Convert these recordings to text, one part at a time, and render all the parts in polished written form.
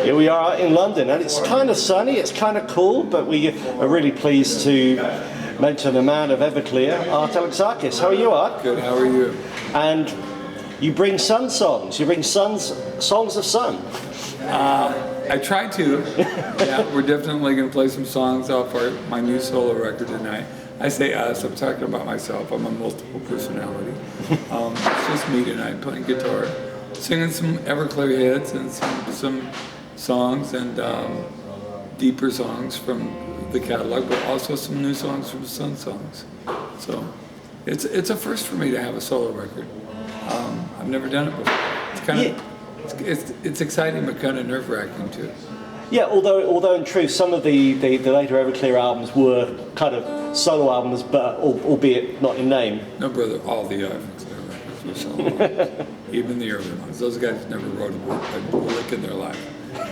Here we are in London, and it's kind of sunny, it's kind of cool, but we are really pleased to mention the man of Everclear, Art Alexakis. How are you, Art? Good, how are you? And you bring sun songs, you bring songs of sun. I tried to. Yeah, we're definitely going to play some songs off my new solo record tonight. I say us, I'm talking about myself. I'm a multiple personality. It's just me tonight playing guitar, singing some Everclear hits and some songs and deeper songs from the catalog, but also some new songs from Sunsongs. So it's a first for me to have a solo record. I've never done it before. It's kind of it's exciting, but kind of nerve-wracking too. Yeah, although in truth, some of the later Everclear albums were kind of solo albums, but albeit not in name. No, brother, all the Everclear records were solo. Even the early ones. Those guys never wrote a lick in their life.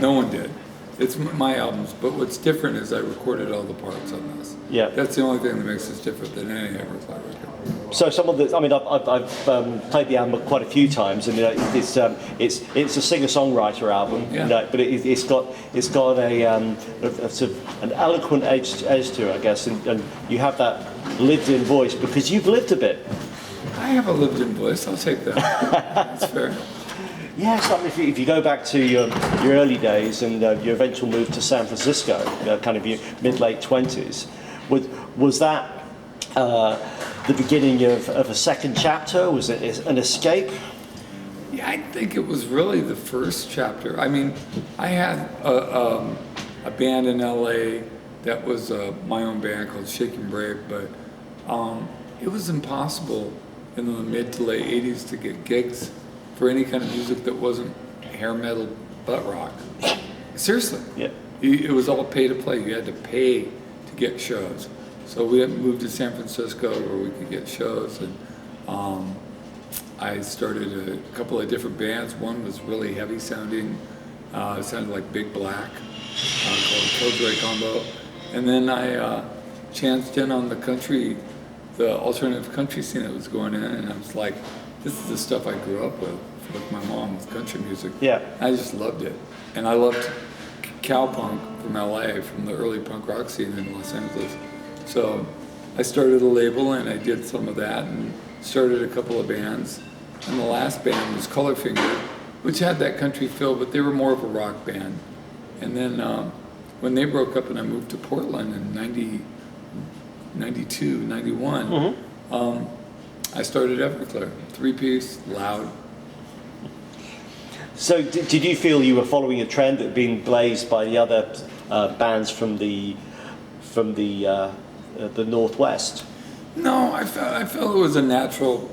No one did. It's my albums, but what's different is I recorded all the parts on this. Yeah. That's the only thing that makes this different than any Everclear record. So some of the, I mean, I've played the album quite a few times, and it's a singer-songwriter album, yeah. But it's got a sort of an eloquent edge to it, I guess, and you have that lived-in voice because you've lived a bit. I have a lived-in voice. I'll take that. That's fair. Yes, I mean, if you go back to your early days and your eventual move to San Francisco, kind of your mid-late 20s, was that the beginning of a second chapter? Was it an escape? Yeah, I think it was really the first chapter. I mean, I had a band in LA that was my own band called Shake and Brave, but it was impossible in the mid to late 80s to get gigs for any kind of music that wasn't hair metal butt rock. Seriously. Yeah. It was all pay to play. You had to pay to get shows. So we had moved to San Francisco where we could get shows, and I started a couple of different bands. One was really heavy sounding, it sounded like Big Black, called Killjoy Combo. And then I chanced in on the alternative country scene that was going in, and I was like, this is the stuff I grew up with my mom, with country music. Yeah. I just loved it. And I loved Cowpunk from LA, from the early punk rock scene in Los Angeles. So I started a label and I did some of that and started a couple of bands. And the last band was Colorfinger, which had that country feel, but they were more of a rock band. And then when they broke up and I moved to Portland in 92, 91, mm-hmm. I started Everclear, 3-piece, loud. So did you feel you were following a trend that had been blazed by the other bands from the Northwest? No, I felt it was a natural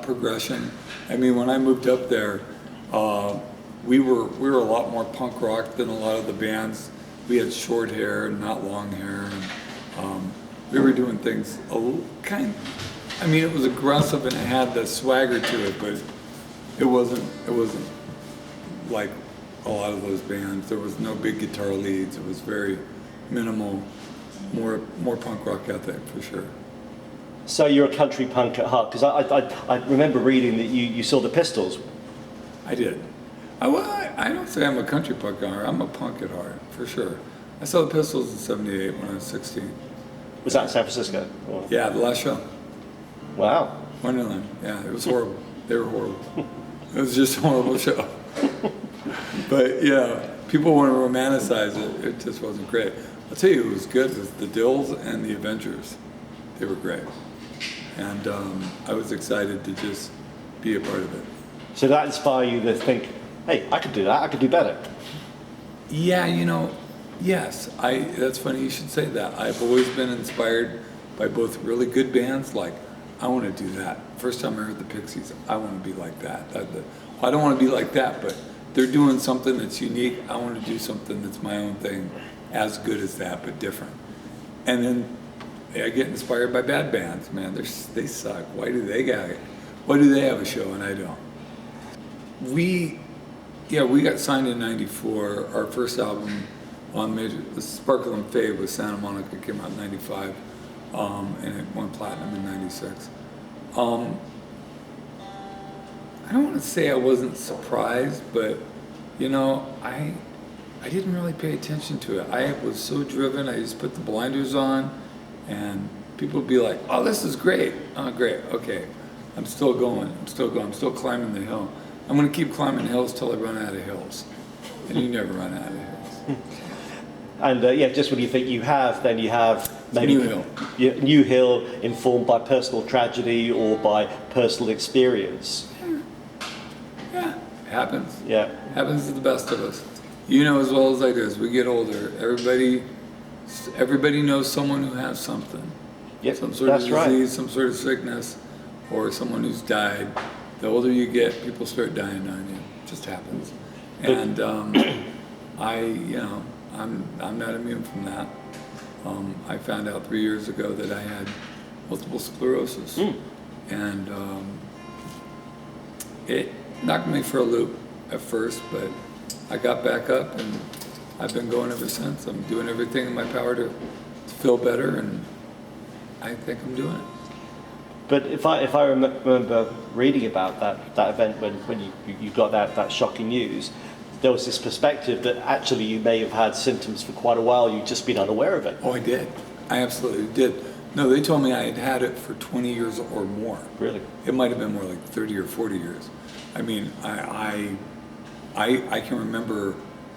progression. I mean, when I moved up there, we were a lot more punk rock than a lot of the bands. We had short hair, not long hair, and we were doing things a little I mean, it was aggressive and it had the swagger to it, but it wasn't like a lot of those bands. There was no big guitar leads. It was very minimal, more punk rock ethic for sure. So you're a country punk at heart, because I remember reading that you saw the Pistols. I did. I don't say I'm a country punk at heart. I'm a punk at heart for sure. I saw the Pistols in '78 when I was 16. Was that in San Francisco? Or? Yeah, the last show. Wow. Wonderland. Yeah, it was horrible. They were horrible. It was just a horrible show. But yeah, people want to romanticize it. It just wasn't great. I'll tell you, it was good. It was the Dills and the Avengers. They were great, and I was excited to just be a part of it. So that inspired you to think, hey, I could do that. I could do better. Yeah, yes. That's funny you should say that. I've always been inspired by both really good bands, like I want to do that. First time I heard the Pixies, I want to be like that. I don't want to be like that, but they're doing something that's unique. I want to do something that's my own thing, as good as that, but different. And then I get inspired by bad bands. Man, they suck. Why do they have a show and I don't? We got signed in '94. Our first album on major, the Sparkle and Fade with Santa Monica, came out in '95, and it went platinum in '96. I don't want to say I wasn't surprised, but You know, I didn't really pay attention to it. I was so driven, I just put the blinders on, and people would be like, oh, this is great. Oh, great, okay. I'm still going, I'm still climbing the hill. I'm gonna keep climbing hills till I run out of hills. And you never run out of hills. And yeah, just when you think you have, then you have maybe New hill. New hill informed by personal tragedy or by personal experience. Yeah, it happens. Yeah. Happens to the best of us. You know as well as I do, as we get older, everybody knows someone who has something. Yep, Some sort of that's disease, right. some sort of sickness, or someone who's died. The older you get, people start dying on you. It just happens. And I'm not immune from that. I found out 3 years ago that I had multiple sclerosis. And it knocked me for a loop at first, but I got back up and I've been going ever since. I'm doing everything in my power to feel better, and I think I'm doing it. But if I remember reading about that event when you got that shocking news, there was this perspective that actually you may have had symptoms for quite a while, you'd just been unaware of it. Oh, I did. I absolutely did. No, they told me I had had it for 20 years or more. Really? It might have been more like 30 or 40 years. I mean, I can remember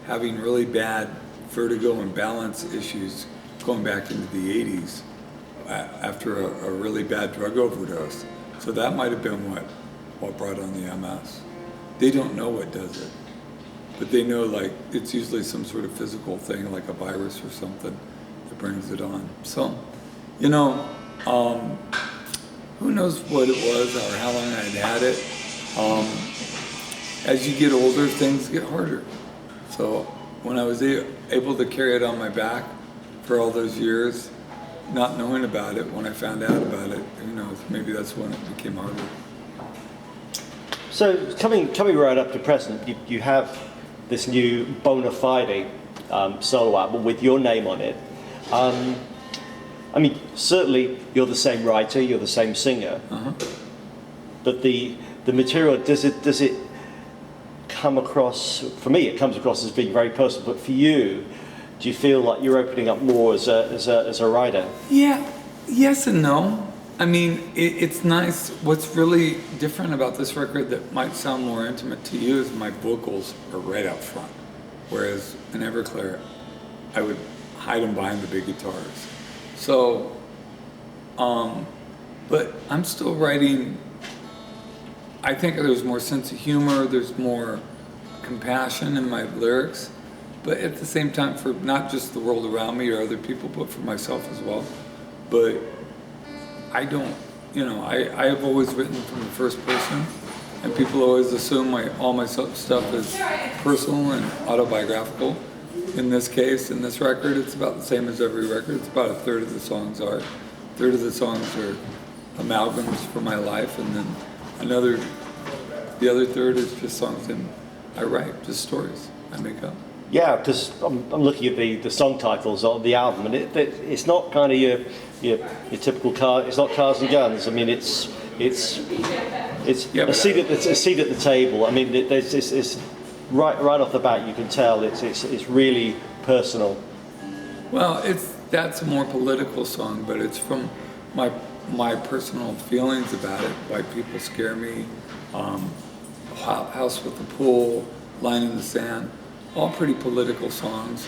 having really bad vertigo and balance issues going back into the 80s after a really bad drug overdose. So that might have been what brought on the MS. They don't know what does it, but they know like it's usually some sort of physical thing like a virus or something that brings it on. So, you know, who knows what it was or how long I had it. As you get older, things get harder. So when I was able to carry it on my back for all those years, not knowing about it, when I found out about it, who knows, maybe that's when it became harder. So coming right up to present, you have this new bonafide solo album with your name on it. I mean, certainly you're the same writer, you're the same singer, but the material, does it come across, for me it comes across as being very personal, but for you, do you feel like you're opening up more as a writer? Yeah, yes and no. I mean, it's nice. What's really different about this record that might sound more intimate to you is my vocals are right up front. Whereas in Everclear, I would hide them behind the big guitars. So, but I'm still writing. I think there's more sense of humor, there's more compassion in my lyrics, but at the same time for not just the world around me or other people, but for myself as well. But I don't, you know, I have always written from the first person, and people always assume all my stuff is personal and autobiographical. In this case, in this record, it's about the same as every record. It's about a third of the songs are. A third of the songs are amalgams from my life, and then the other third is just songs and I write, just stories I make up. Yeah, because I'm looking at the song titles of the album, and it's not kind of your typical car. It's not Cars and Guns. I mean, it's Yeah, a seat at the table. I mean, there's this right off the bat you can tell it's really personal. Well, that's a more political song, but it's from my personal feelings about it. Why people scare me, House with the Pool, Line in the Sand, all pretty political songs.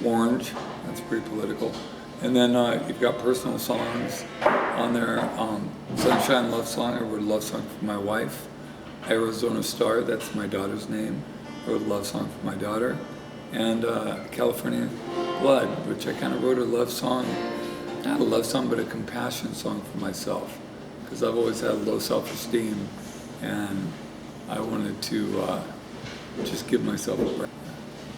Orange, that's pretty political. And then you've got personal songs on there. Sunshine Love Song, I wrote a love song for my wife. Arizona Star, that's my daughter's name. I wrote a love song for my daughter. And California Blood, which I kind of wrote a love song, not a love song, but a compassion song for myself. Because I've always had low self-esteem, and I wanted to just give myself a break.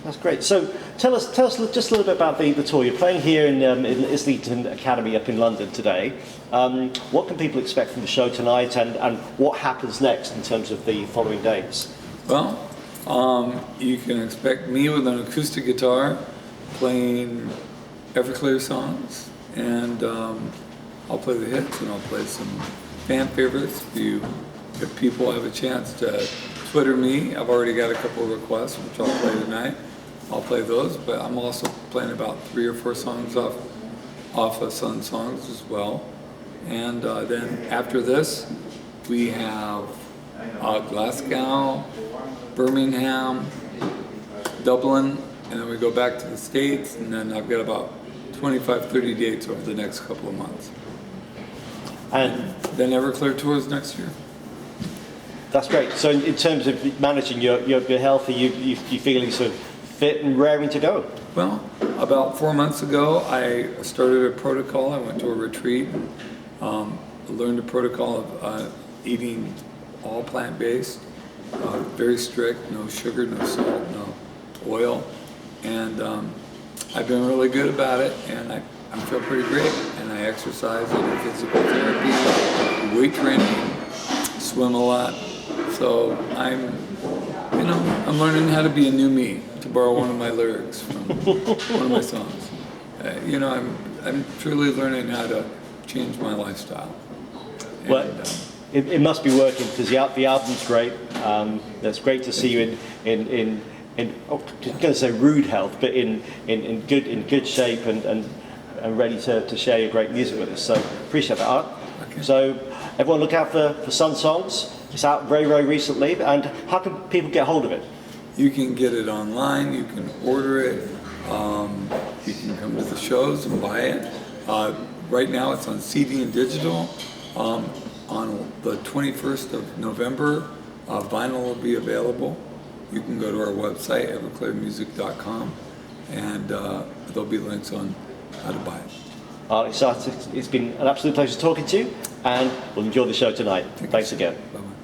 That's great. So tell us just a little bit about the tour. You're playing here in Islington Academy up in London today. What can people expect from the show tonight, and what happens next in terms of the following dates? Well, you can expect me with an acoustic guitar playing Everclear songs, and I'll play the hits, and I'll play some fan favorites. If you if people have a chance to Twitter me, I've already got a couple of requests, which I'll play tonight. I'll play those, but I'm also playing about 3 or 4 songs off of Sunsongs as well. And then after this, we have Glasgow, Birmingham, Dublin, and then we go back to the States, and then I've got about 25, 30 dates over the next couple of months. And then Everclear tours next year. That's great. So in terms of managing your health, are you feeling sort of fit and raring to go? Well, about 4 months ago, I started a protocol. I went to a retreat, learned a protocol of eating all plant-based, very strict, no sugar, no salt, no oil, and I've been really good about it, and I feel pretty great, and I exercise, I do physical therapy, weight training, swim a lot, so I'm learning how to be a new me, to borrow one of my lyrics from one of my songs. I'm truly learning how to change my lifestyle. And, well, it must be working, because the album's great. It's great to see you in I'm going to say rude health, but in good shape and ready to share your great music with us. So appreciate that, Art. Okay. So everyone look out for Sunsongs. It's out very, very recently. And how can people get hold of it? You can get it online. You can order it. You can come to the shows and buy it. Right now it's on CD and digital. On the 21st of November, vinyl will be available. You can go to our website, everclearmusic.com, and there'll be links on how to buy it. Alexakis, it's been an absolute pleasure talking to you, and we'll enjoy the show tonight. Thanks again. Bye-bye.